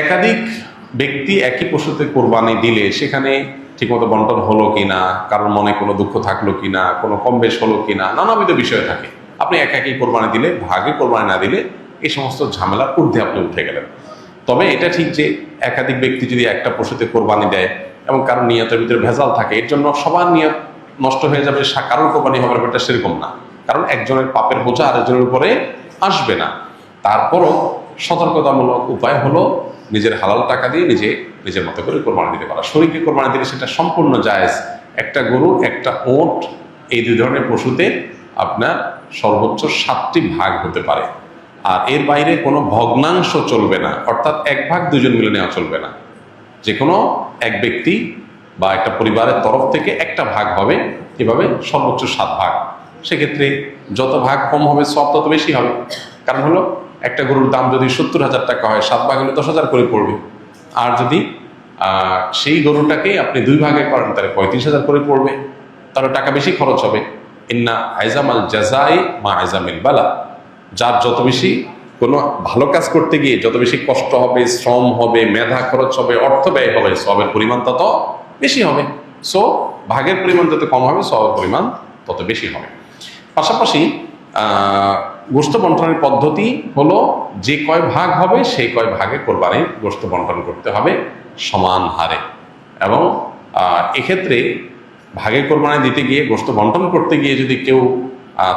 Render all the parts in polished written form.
একাধিক ব্যক্তি একই পশুতে কোরবানি দিলে সেখানে ঠিকমতো বন্টন হলো কিনা, কারোর মনে কোনো দুঃখ থাকলো কিনা, কোনো কম বেশ হলো কিনা, নানাবিধ বিষয় থাকে। আপনি একাকি কোরবানি দিলে, ভাগে কোরবানি না দিলে এই সমস্ত ঝামেলার ঊর্ধ্বে আপনি উঠে গেলেন। তবে এটা ঠিক যে একাধিক ব্যক্তি যদি একটা পশুতে কোরবানি দেয় এবং কারোর নিয়তের ভিতরে ভেজাল থাকে, এর জন্য সবার নিয়ত নষ্ট হয়ে যাবে, কারোর কোরবানি হবে না, এটা সেরকম না। কারণ একজনের পাপের বোঝা আরেকজনের উপরে আসবে না। তারপরও সতর্কতামূলক উপায় হলো নিজের হালাল টাকা দিয়ে নিজের মতো করে কোরবানি দিতে পারা। শরীকে কোরবানি দিলে সেটা সম্পূর্ণ জায়েজ। একটা গরু, একটা ওট, এই দুই ধরনের পশুতে আপনার সর্বোচ্চ 7টি ভাগ হতে পারে। আর এর বাইরে কোনো ভগ্নাংশ চলবে না, অর্থাৎ এক ভাগ দুজন মিলে নেওয়া চলবে না। যে কোনো এক ব্যক্তি বা একটা পরিবারের তরফ থেকে একটা ভাগ হবে, এভাবে সর্বোচ্চ 7 ভাগ। সেক্ষেত্রে যত ভাগ কম হবে সব তত বেশি হবে। কারণ হলো একটা গরুর দাম যদি 70,000 টাকা হয়, 7 ভাগ হলে 10,000 করে পড়বে। আর যদি সেই গরুটাকেই আপনি 2 ভাগে করেন তাহলে 35,000 করে পড়বে, তাহলে টাকা বেশি খরচ হবে। ইন্না আইজামাল জাযাই মা আইজামিল বালা। যার যত বেশি কোনো ভালো কাজ করতে গিয়ে যত বেশি কষ্ট হবে, শ্রম হবে, মেধা খরচ হবে, অর্থ ব্যয় হবে, সবের পরিমাণ তত বেশি হবে। সো ভাগের পরিমাণ যত কম হবে, সবের পরিমাণ তত বেশি হবে। পাশাপাশি গোশত বন্টনের পদ্ধতি হলো যে কয় ভাগ হবে সেই কয় ভাগে কোরবানির গোশত বন্টন করতে হবে সমান হারে। এবং এক্ষেত্রে ভাগে কোরবানি দিতে গিয়ে, গোশত বন্টন করতে গিয়ে যদি কেউ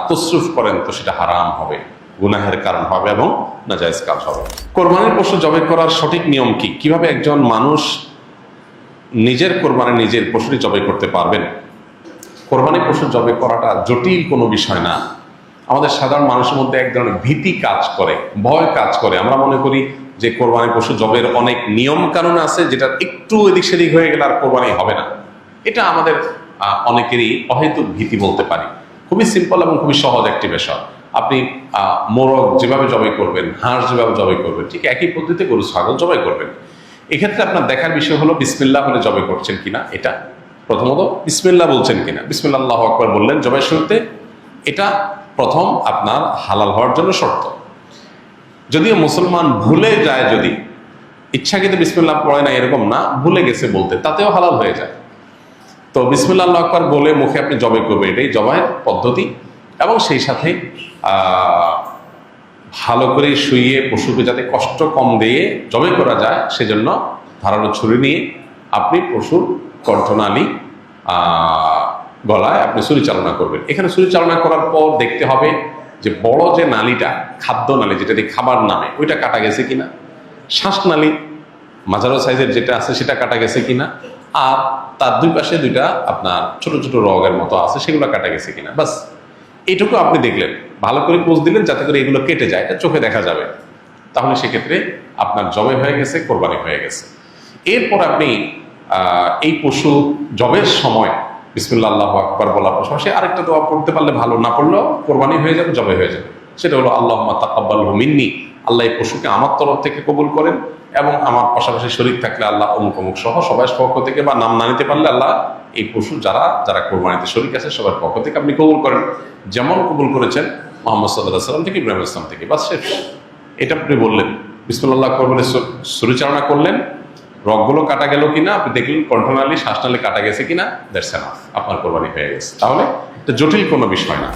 তসরুফ করেন তো সেটা হারাম হবে, গুনাহের কারণ হবে এবং নাজায়েজ কাজ হবে। কোরবানির পশু জবাই করার সঠিক নিয়ম কি? কিভাবে একজন মানুষ নিজের কোরবানি নিজের পশুটি জবাই করতে পারবেন? কোরবানির পশু জবাই করাটা জটিল কোনো বিষয় না। আমাদের সাধারণ মানুষের মধ্যে এক ধরনের ভীতি কাজ করে, ভয় কাজ করে। আমরা মনে করি যে কোরবানি পশু জবের অনেক নিয়ম কানুন আছে, যেটা একটু এদিক সেদিক হয়ে গেলে আর কোরবানি হবে না। এটা আমাদের অনেকেরই অহেতুক ভীতি বলতে পারি। খুবই সিম্পল এবং খুবই সহজ একটি বিষয়। আপনি মোরগ যেভাবে জবাই করবেন, হাঁস যেভাবে জবাই করবেন, ঠিক একই পদ্ধতিতে গরু ছাগল জবাই করবেন। এক্ষেত্রে আপনার দেখার বিষয় হলো বিসমিল্লাহ বলে জবাই করছেন কিনা। এটা প্রথমত বিসমিল্লাহ বলছেন কিনা। বিসমিল্লাহ আল্লাহু আকবার বললেন জবাই শুরুতে, এটা প্রথম আপনার হালাল হওয়ার জন্য শর্ত। যদিও মুসলমান ভুলে যায়, যদি ইচ্ছাকৃত বিসমিল্লাহ পড়ে না এরকম না, ভুলে গেছে বলতে, তাতেও হালাল হয়ে যায়। তো বিসমিল্লাহ আল্লাহু আকবার বলে মুখে আপনি জবাই করবেন, এটাই জবাইয়ের পদ্ধতি। এবং সেই সাথে ভালো করে শুইয়ে পশুকে যাতে কষ্ট কম দিয়ে জবাই করা যায় সেজন্য ধারালো ছুরি নিয়ে আপনি পশুর কণ্ঠনালী গলায় আপনি ছুরি চালনা করবেন। এখানে ছুরি চালনা করার পর দেখতে হবে যে বড় যে নালীটা, খাদ্য নালী, যেটা দিয়ে খাবার নামে, ওইটা কাটা গেছে কিনা। শ্বাসনালী মাঝারো সাইজের যেটা আছে সেটা কাটা গেছে কিনা। আর তার দুই পাশে দুইটা আপনার ছোট ছোট রগের মতো আছে, সেগুলো কাটা গেছে কিনা। বাস এইটুকু আপনি দেখলেন, ভালো করে পোজ দিলেন যাতে করে এগুলো কেটে যায়, এটা চোখে দেখা যাবে। তাহলে সেক্ষেত্রে আপনার জবাই হয়ে গেছে, কোরবানি হয়ে গেছে। এরপর আপনি এই পশু জবের সময় বিসমিল্লাহ আল্লাহু আকবার বলার পাশাপাশি আরেকটা দোয়া পড়তে পারলে ভালো, না পড়লেও কোরবানি হয়ে যাবে, জবাই হয়ে যাবে। সেটা হলো আল্লাহুম্মা তাকাব্বালহু মিন্নি, আল্লাহ এই পশুকে আমার তরফ থেকে কবুল করেন, এবং আমার পাশাপাশি শরীক থাকলে আল্লাহ অমুক অমুক সহ সবাই পক্ষ থেকে, বা নাম না নিতে পারলে আল্লাহ এই পশু যারা যারা কোরবানিতে শরীক আছে সবার পক্ষ থেকে আপনি কবুল করেন, যেমন কবুল করেছেন মুহাম্মদ সাল্লাল্লাহু আলাইহি সাল্লাম থেকে ইব্রাহিম আলাইহিস সালাম থেকে। বাস শেষ। এটা আপনি বললেন, বিসমিল্লাহ আকবার বলে ছুরি চালনা করলেন, রগগুলো কাটা গেল কিনা আপনি দেখলেন, কণ্ঠনালী শ্বাসনালী কাটা গেছে কিনা, দ্যাটস এনাফ, আপনার কোরবানি হয়ে গেছে। তাহলে এটা জটিল কোনো বিষয় না।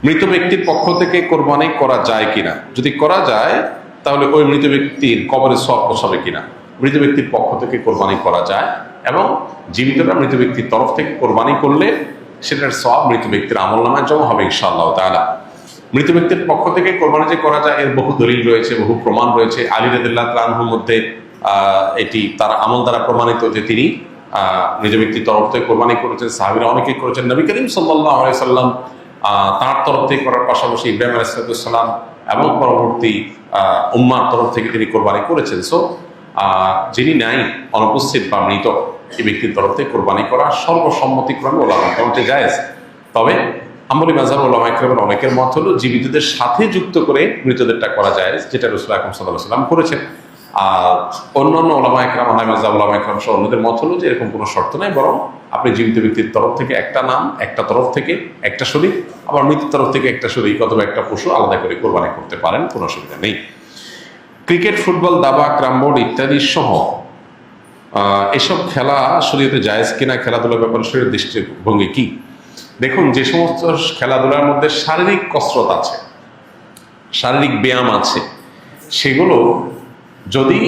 মৃত ব্যক্তির পক্ষ থেকে কোরবানি করা যায় কিনা? যদি করা যায় তাহলে ওই মৃত ব্যক্তির কবরে সওয়াব পৌঁছাবে কিনা। মৃত ব্যক্তির পক্ষ থেকে কোরবানি করা যায়, এবং জীবিতরা মৃত ব্যক্তির তরফ থেকে কোরবানি করলে সেটার সওয়াব মৃত ব্যক্তির আমলনামায় জমা হবে ইনশাআল্লাহ তাআলা। মৃত ব্যক্তির পক্ষ থেকে কোরবানি যে করা যায় এর বহু দলিল রয়েছে, বহু প্রমাণ রয়েছে। আলী রাদিয়াল্লাহু তাআলা আনহুর মধ্যে এটি তার আমল দ্বারা প্রমাণিত যে তিনি নিজ ব্যক্তির তরফ থেকে কোরবানি করেছেন, সাহাবীরা অনেকেই করেছেন। নবী করিম সাল্লাল্লাহু আলাইহি সাল্লাম তার তরফ থেকে করার পাশাপাশি ইব্রাহিম আলাইহিস সালাম এবং পরবর্তী উম্মার তরফ থেকে তিনি কোরবানি করেছেন। সো যিনি নাই, অনুপস্থিত বা মৃত, এই ব্যক্তির তরফ থেকে কোরবানি করা সর্বসম্মতিক্রমে ওলামায়ে কেরামের জায়েজ। তবে হাম্বলী মাযহাবের ওলামায়ে কেরামের অনেকের মত হলো জীবিতদের সাথে যুক্ত করে মৃতদেরটা করা যায়, যেটা রাসূল আকরাম সাল্লাল্লাহু আলাইহি ওয়াসাল্লাম করেছেন। আর অন্যান্য ওলামায়ে কেরাম, হানাফি মাযহাব ওলামায়ে কেরাম সহ অন্যদের মত হলো যে এরকম কোনো শর্ত নাই, বরং আপনি জীবিত ব্যক্তির তরফ থেকে একটা নাম, একটা তরফ থেকে একটা শরীক, আবার মৃতের তরফ থেকে একটা শরীক অথবা একটা পশু আলাদা করে কোরবানি করতে পারেন, কোনো অসুবিধা নেই। ক্রিকেট, ফুটবল, দাবা, ক্রামবোর্ড ইত্যাদি সহ এসব খেলা শরীয়তে জায়েজ কিনা, খেলাধুলার ব্যাপারে শরীরের দৃষ্টিভঙ্গি কি? দেখুন, যে সমস্ত খেলাধুলার মধ্যে শারীরিক কসরত আছে, শারীরিক ব্যায়াম আছে, সেগুলো যদি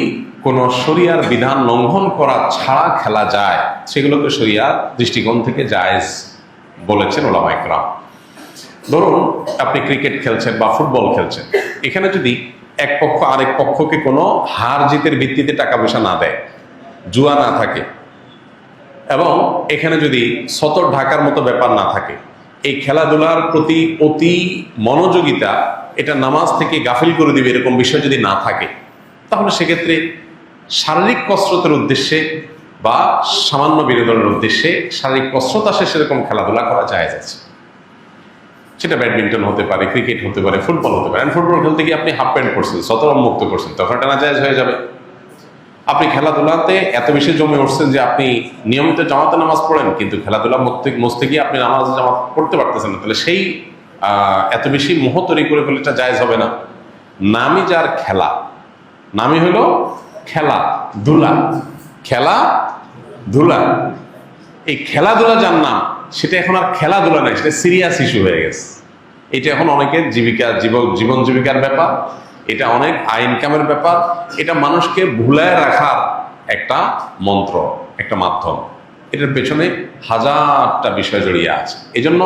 কোনো শরিয়ার বিধান লঙ্ঘন করা ছাড়া খেলা যায়, সেগুলোকে শরিয়ার দৃষ্টিকোণ থেকে জায়েজ বলেছেন ওলামায়ে কেরাম। ধরুন আপনি ক্রিকেট খেলছেন বা ফুটবল খেলছেন, এখানে যদি এক পক্ষ আরেক পক্ষকে কোনো হার জিতের ভিত্তিতে টাকা পয়সা না দেয়, জুয়া না থাকে, এবং এখানে যদি সতর ঢাকার মতো ব্যাপার না থাকে, এই খেলাধুলার প্রতি অতি মনোযোগিতা এটা নামাজ থেকে গাফিল করে দিবে এরকম বিষয় যদি না থাকে, তাহলে সেক্ষেত্রে শারীরিক কসরতের উদ্দেশ্যে বা সামান্য বিনোদনের উদ্দেশ্যে শারীরিক কসরত আসে সেরকম খেলাধুলা করা জায়েজ আছে। সেটা ব্যাডমিন্টন হতে পারে, ক্রিকেট হতে পারে, ফুটবল হতে পারে। ফুটবল খেলতে গিয়ে আপনি হাফ প্যান্ট পরছেন, সতরম মুক্ত করছেন, তখন এটা নাজায়েজ হয়ে যাবে। আপনি খেলাধুলাতে এত বেশি জমে উঠছেন যে আপনি নিয়মিত জামাতে নামাজ পড়েন, কিন্তু খেলাধুলা মস্তে গিয়ে আপনি নামাজ জামাত পড়তে পারতেছেন না, তাহলে সেই এত বেশি মোহ তৈরি করে ফেলে এটা জায়েজ হবে না। নামই যার খেলা, নামই হলো খেলাধুলা, খেলাধুলা। এই খেলাধুলা যার নাম, সেটা এখন আর খেলাধুলা নাই, সেটা সিরিয়াস ইস্যু হয়ে গেছে। এটা এখন অনেকের জীবন জীবিকার ব্যাপার, এটা অনেক ইনকামের ব্যাপার, এটা মানুষকে ভুলায় রাখার একটা মন্ত্র, একটা মাধ্যম। এটার পেছনে হাজারটা বিষয় জড়িয়ে আছে। এজন্য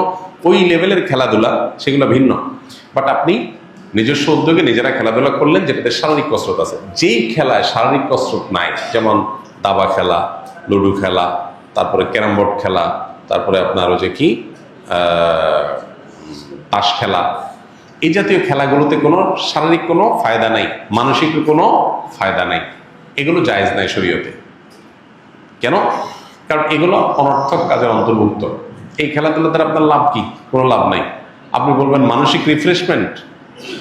ওই লেভেলের খেলাধুলা সেগুলো ভিন্ন। বাট আপনি নিজস্ব উদ্যোগে নিজেরা খেলাধুলা করলেন যেটাতে শারীরিক কসরত আছে। যেই খেলায় শারীরিক কসরত নাই, যেমন দাবা খেলা, লুডো খেলা, তারপরে ক্যারাম বোর্ড খেলা, তারপরে আপনার ওই যে কি তাস খেলা, এই জাতীয় খেলাগুলোতে কোনো শারীরিক কোনো ফায়দা নাই, মানসিক কোনো ফায়দা নাই, এগুলো জায়েজ নাই শরীয়তে। কেন? কারণ এগুলো অনর্থক কাজের অন্তর্ভুক্ত। এই খেলাধুলা দ্বারা আপনার লাভ কি? কোনো লাভ নাই। আপনি বলবেন মানসিক রিফ্রেশমেন্ট,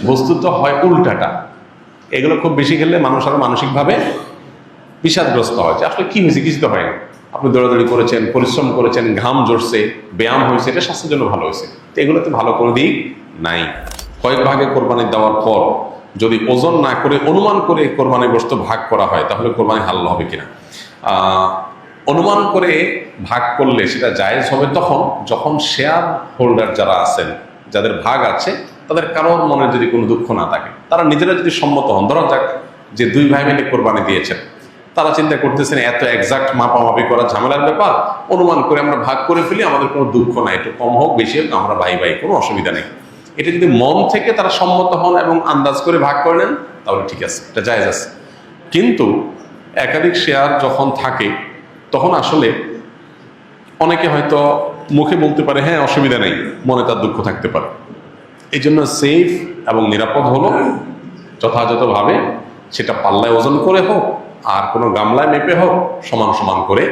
বস্তুত হয় উল্টাটা। এগুলো খুব বেশি খেললে মানুষ আরো মানসিকভাবে বিষাদগ্রস্ত হয়, যে আসলে কি হয়েছে, কিছু তো হয় না। আপনি দৌড়াদৌড়ি করেছেন, পরিশ্রম করেছেন, ঘাম ঝরছে, ব্যায়াম হয়েছে, এটা স্বাস্থ্যের জন্য ভালো হয়েছে। তো এগুলোতে ভালো কোনো দিক নাই। কয়েক ভাগে কোরবানি দেওয়ার পর যদি ওজন না করে অনুমান করে কোরবানি গোশত ভাগ করা হয়, তাহলে কোরবানি হালাল হবে কিনা? অনুমান করে ভাগ করলে সেটা জায়েজ হবে তখন যখন শেয়ার হোল্ডার যারা আছেন, যাদের ভাগ আছে, তাদের কারোর মনে যদি কোনো দুঃখ না থাকে, তারা নিজেরা যদি সম্মত হন। ধরা যাক যে দুই ভাই মিলে কোরবানি দিয়েছেন, তারা চিন্তা করতেছেন এত এক্সাক্ট মাপামাপি করা ঝামেলার ব্যাপার, অনুমান করে আমরা ভাগ করে ফেলি, আমাদের কোনো দুঃখ নাই, একটু কম হোক বেশি হোক আমরা ভাই ভাই, কোনো অসুবিধা নেই। এটা যদি মন থেকে তারা সম্মত হন এবং আন্দাজ করে ভাগ করে নেন, তাহলে ঠিক আছে, এটা জায়েজ আছে। কিন্তু একাধিক শেয়ার যখন থাকে, তখন আসলে অনেকে হয়তো মুখে বলতে পারে হ্যাঁ অসুবিধা নেই, মনে তার দুঃখ থাকতে পারে। এই জন্য সেফ এবং নিরাপদ হলো যথাযথভাবে সেটা পাল্লায় ওজন করে হোক আর কোনো গামলায় মেপে হোক, সমান সমান করে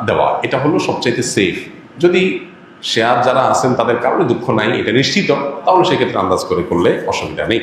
দেওয়া, এটা হলো সবচাইতে সেফ। যদি শেয়ার যারা আছেন তাদের কারণে দুঃখ নাই, এটা নিশ্চিত, তাহলে সেক্ষেত্রে আন্দাজ করে করলে অসুবিধা নেই।